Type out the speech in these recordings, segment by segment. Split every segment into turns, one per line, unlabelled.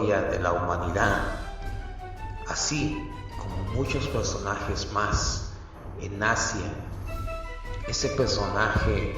de la humanidad, así como muchos personajes más en Asia. Ese personaje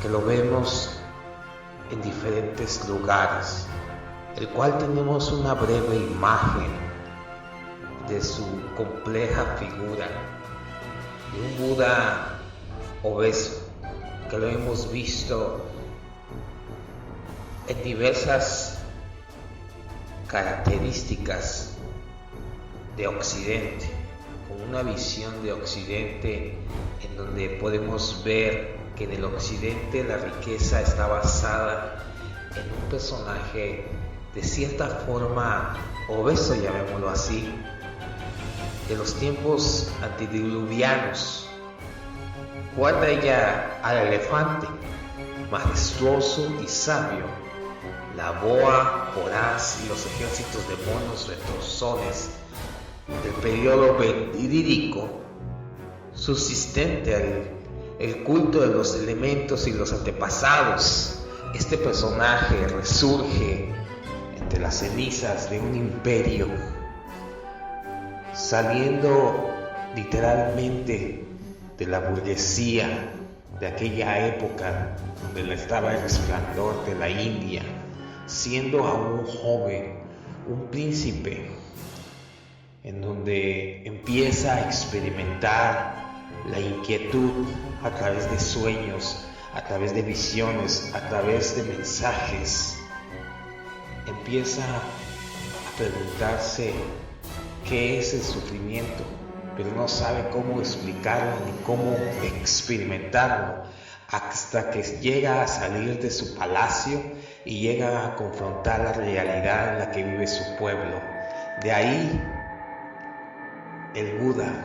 que lo vemos en diferentes lugares, el cual tenemos una breve imagen de su compleja figura, de un Buda obeso, que lo hemos visto en diversas características de Occidente, con una visión de Occidente en donde podemos ver que en el Occidente la riqueza está basada en un personaje de cierta forma obeso, llamémoslo así, de los tiempos antediluvianos. Guarda ella al elefante, majestuoso y sabio, la boa voraz y los ejércitos de monos retorzones del periodo verídico, subsistente el culto de los elementos y los antepasados. Este personaje resurge entre las cenizas de un imperio, saliendo literalmente de la burguesía de aquella época donde estaba el resplandor de la India, siendo aún joven, un príncipe, en donde empieza a experimentar la inquietud a través de sueños, a través de visiones, a través de mensajes. Empieza a preguntarse qué es el sufrimiento, pero no sabe cómo explicarlo ni cómo experimentarlo, hasta que llega a salir de su palacio y llega a confrontar la realidad en la que vive su pueblo. De ahí el Buda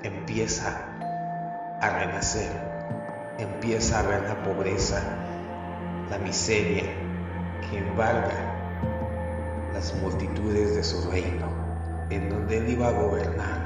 empieza a renacer, empieza a ver la pobreza, la miseria que embarga las multitudes de su reino, en donde él iba a gobernar,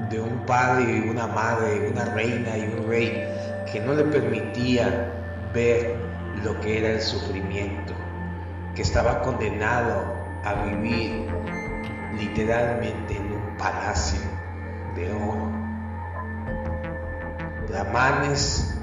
de un padre y una madre, una reina y un rey que no le permitía ver lo que era el sufrimiento, que estaba condenado a vivir literalmente en un palacio de oro. Brahmanes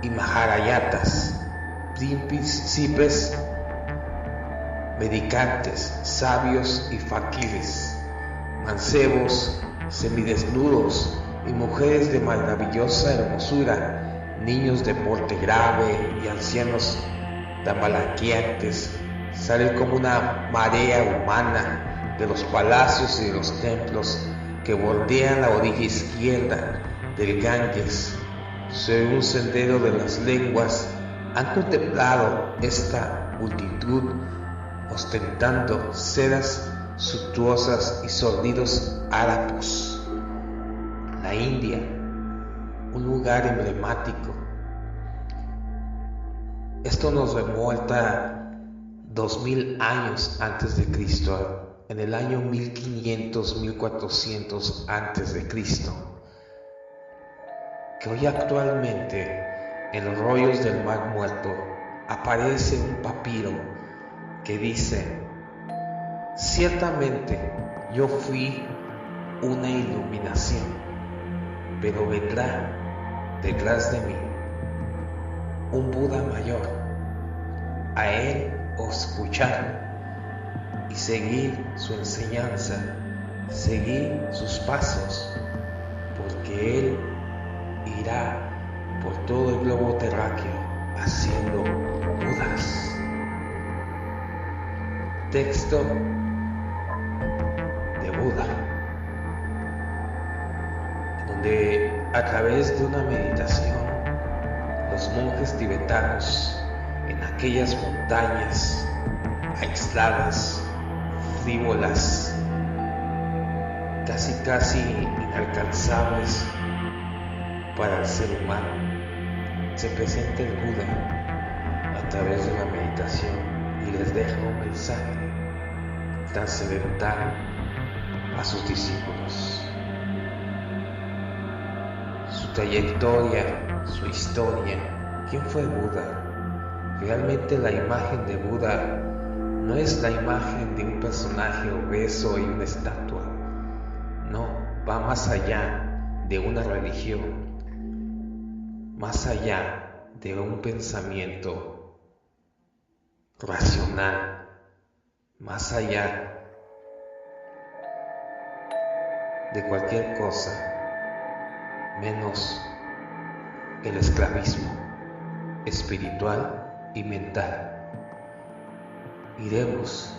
y maharayatas, príncipes, medicantes, sabios y faquires, mancebos, semidesnudos y mujeres de maravillosa hermosura, niños de porte grave y ancianos tambalaqueantes, salen como una marea humana de los palacios y de los templos que bordean la orilla izquierda del Ganges. Sobre un sendero de las lenguas han contemplado esta multitud ostentando sedas suntuosas y sórdidos harapos. La India, un lugar emblemático. Esto nos remonta 2000 años antes de Cristo, en el año 1500-1400 antes de Cristo, que hoy actualmente en los rollos del Mar Muerto aparece un papiro que dice: ciertamente yo fui una iluminación, pero vendrá detrás de mí un Buda mayor. A él escuchar y seguir su enseñanza, seguir sus pasos, porque él irá por todo el globo terráqueo haciendo Budas. Texto de Buda, donde a través de una meditación los monjes tibetanos en aquellas montañas aisladas, frívolas, casi inalcanzables para el ser humano, se presenta el Buda a través de la meditación y les deja un mensaje trascendental a sus discípulos. Su trayectoria, su historia, quién fue Buda, que Realmente la imagen de Buda no es la imagen de un personaje obeso y una estatua. No, va más allá de una religión, más allá de un pensamiento racional, más allá de cualquier cosa menos el esclavismo espiritual y mental. Iremos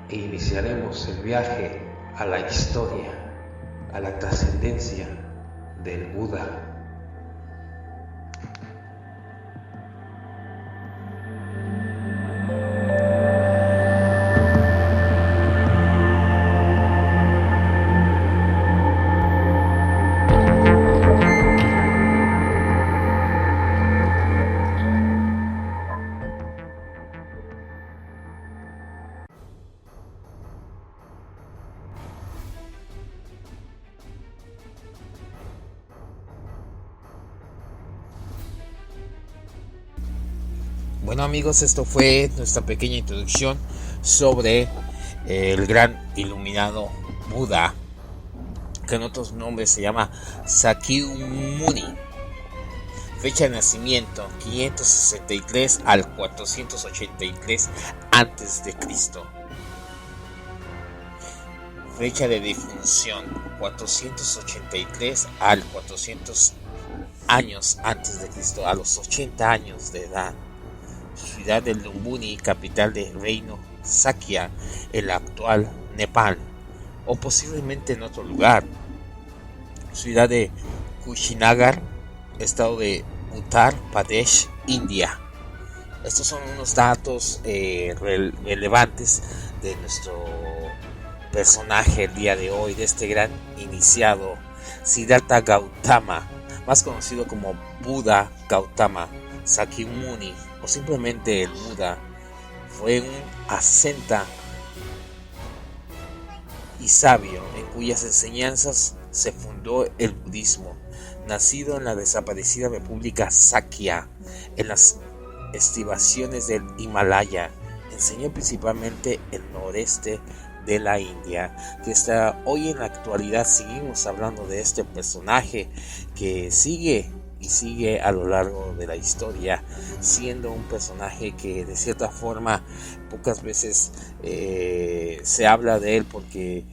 e iniciaremos el viaje a la historia, a la trascendencia del Buda. Bueno amigos, esto fue nuestra pequeña introducción sobre el gran iluminado Buda, que en otros nombres se llama Sakyamuni. Fecha de nacimiento 563 al 483 antes de Cristo. Fecha de defunción 483 al 400 años antes de Cristo, a los 80 años de edad. Ciudad de Lumbini, capital del reino Sakya, el actual Nepal, o posiblemente en otro lugar. Ciudad de Kushinagar, estado de Uttar Pradesh, India. Estos son unos datos relevantes de nuestro personaje el día de hoy, de este gran iniciado, Siddhartha Gautama, más conocido como Buda Gautama Sakyamuni, o simplemente el Buda. Fue un asceta y sabio en cuyas enseñanzas se fundó el budismo. Nacido en la desaparecida República Sakya, en las estribaciones del Himalaya, enseñó principalmente el noreste de la India, que hasta hoy en la actualidad seguimos hablando de este personaje que sigue a lo largo de la historia, siendo un personaje que de cierta forma pocas veces se habla de él, porque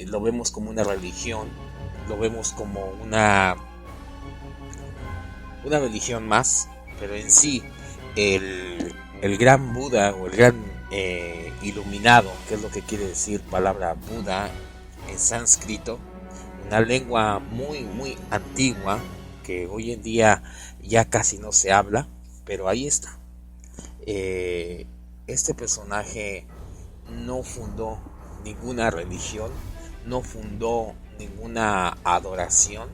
lo vemos como una religión, lo vemos como una religión más, pero en sí el gran Buda o el gran iluminado, que es lo que quiere decir palabra Buda en sánscrito, una lengua muy antigua que hoy en día ya casi no se habla, pero ahí está. Este personaje no fundó ninguna religión, no fundó ninguna adoración,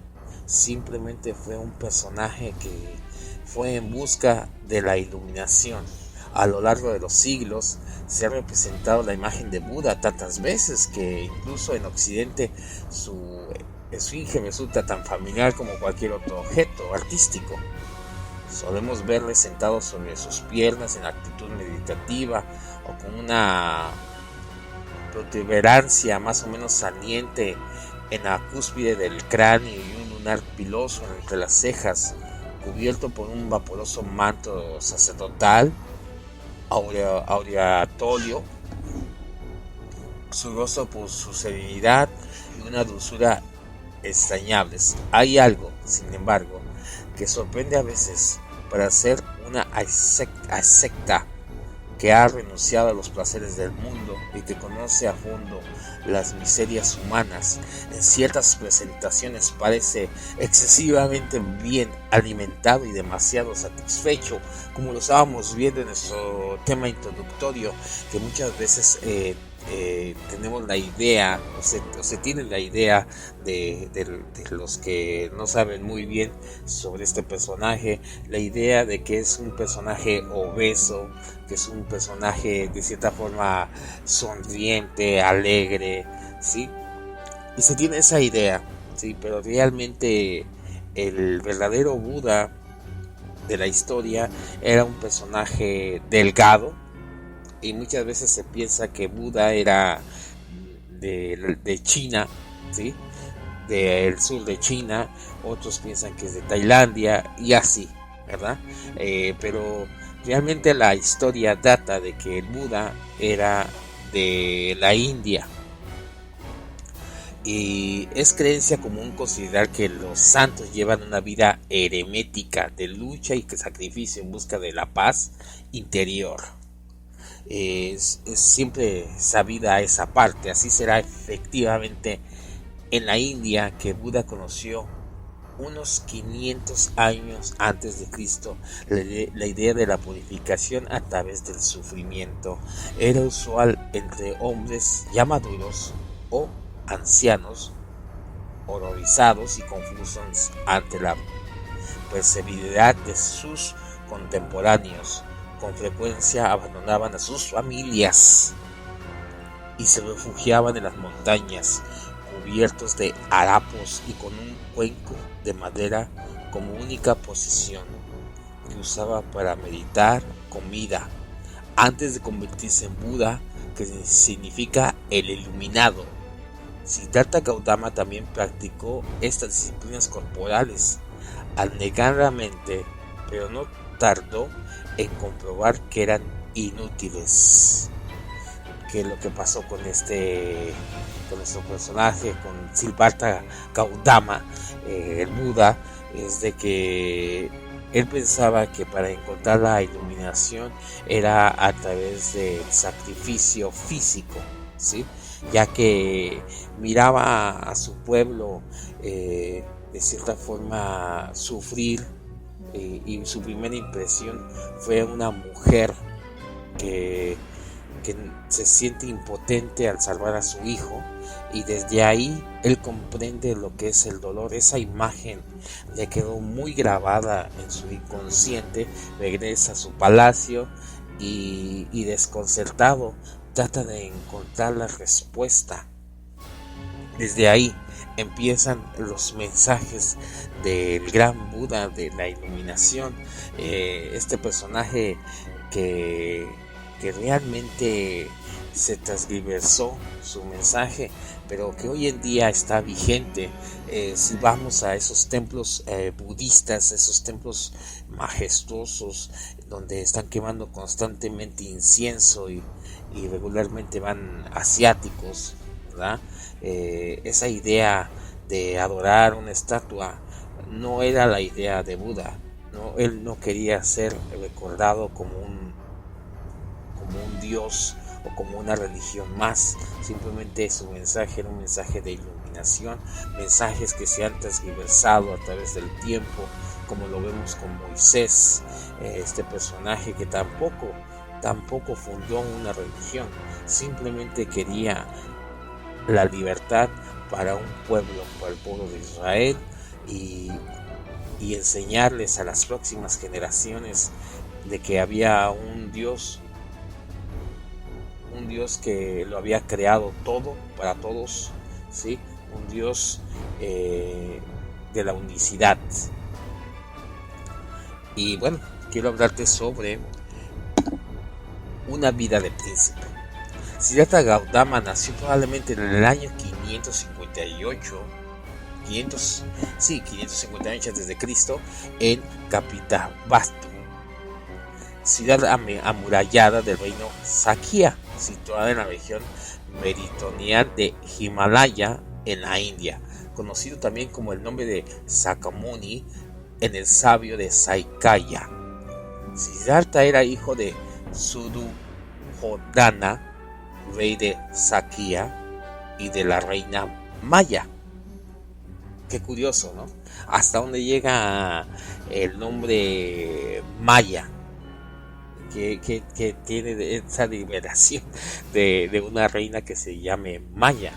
simplemente fue un personaje que fue en busca de la iluminación. A lo largo de los siglos se ha representado la imagen de Buda tantas veces que incluso en Occidente su esfinge resulta tan familiar como cualquier otro objeto artístico. Solemos verle sentado sobre sus piernas en actitud meditativa o con una protuberancia más o menos saliente en la cúspide del cráneo y un lunar piloso entre las cejas, cubierto por un vaporoso manto sacerdotal aureatolio. Su rostro por su serenidad y una dulzura extrañables. Hay algo, sin embargo, que sorprende a veces. Para ser una asceta que ha renunciado a los placeres del mundo y que conoce a fondo las miserias humanas, en ciertas presentaciones parece excesivamente bien alimentado y demasiado satisfecho, como lo estábamos viendo en nuestro tema introductorio, que muchas veces tenemos la idea, o se tiene la idea de los que no saben muy bien sobre este personaje, la idea de que es un personaje obeso, que es un personaje de cierta forma sonriente, alegre, ¿sí? Y se tiene esa idea, ¿sí? Pero realmente el verdadero Buda
de la historia era un personaje delgado, y muchas veces se piensa que Buda era de China, ¿sí? Del sur de China, otros piensan que es de Tailandia y así, ¿verdad? Pero realmente la historia data de que el Buda era de la India. Y es creencia común considerar que los santos llevan una vida eremética de lucha y sacrificio en busca de la paz interior. Es siempre sabida esa parte. Así será efectivamente en la India, que Buda conoció unos 500 años antes de Cristo. La idea de la purificación a través del sufrimiento era usual entre hombres ya maduros o ancianos, horrorizados y confusos ante la perseveridad de sus contemporáneos. Con frecuencia abandonaban a sus familias y se refugiaban en las montañas, cubiertos de harapos y con un cuenco de madera como única posición, que usaba para meditar comida, antes de convertirse en Buda, que significa el iluminado. Siddhartha Gautama también practicó estas disciplinas corporales al negar la mente, pero no tardó en comprobar que eran inútiles. Que lo que pasó con nuestro personaje, con Siddhartha Gautama, el Buda, es de que él pensaba que para encontrar la iluminación era a través del sacrificio físico, ¿sí? Ya que miraba a su pueblo de cierta forma sufrir, y su primera impresión fue una mujer que se siente impotente al salvar a su hijo, y desde ahí él comprende lo que es el dolor. Esa imagen le quedó muy grabada en su inconsciente. Regresa a su palacio y desconcertado trata de encontrar la respuesta. Desde ahí empiezan los mensajes del gran Buda, de la iluminación. Este personaje que realmente se transgiversó su mensaje, pero que hoy en día está vigente. Si vamos a esos templos budistas, esos templos majestuosos donde están quemando constantemente incienso y regularmente van asiáticos, ¿verdad? Esa idea de adorar una estatua no era la idea de Buda. No, él no quería ser recordado como un dios o como una religión más. Simplemente su mensaje era un mensaje de iluminación, mensajes que se han transversado a través del tiempo, como lo vemos con Moisés, este personaje que tampoco fundó una religión, simplemente quería la libertad para un pueblo, para el pueblo de Israel, y enseñarles a las próximas generaciones de que había un Dios que lo había creado todo para todos, ¿sí? Un Dios de la unicidad. Y bueno, quiero hablarte sobre una vida de príncipe. Siddhartha Gautama nació probablemente en el año 558 a.C. en Kapilavastu, ciudad amurallada del reino Sakya, situada en la región meridional de Himalaya, en la India, conocido también como el nombre de Sakyamuni en el sabio de Saikaya. Siddhartha era hijo de Suddhodana, rey de Sakya, y de la reina Maya. Qué curioso, ¿no? Hasta dónde llega el nombre Maya, que tiene esa liberación de una reina que se llame Maya.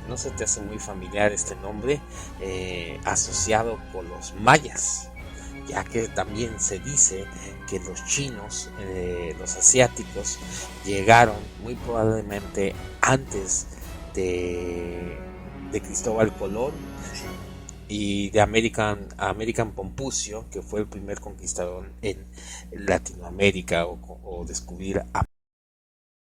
¿No se te hace muy familiar este nombre asociado con los mayas? Ya que también se dice que los chinos, los asiáticos, llegaron muy probablemente antes de Cristóbal Colón, y de American Pompucio, que fue el primer conquistador en Latinoamérica o descubrir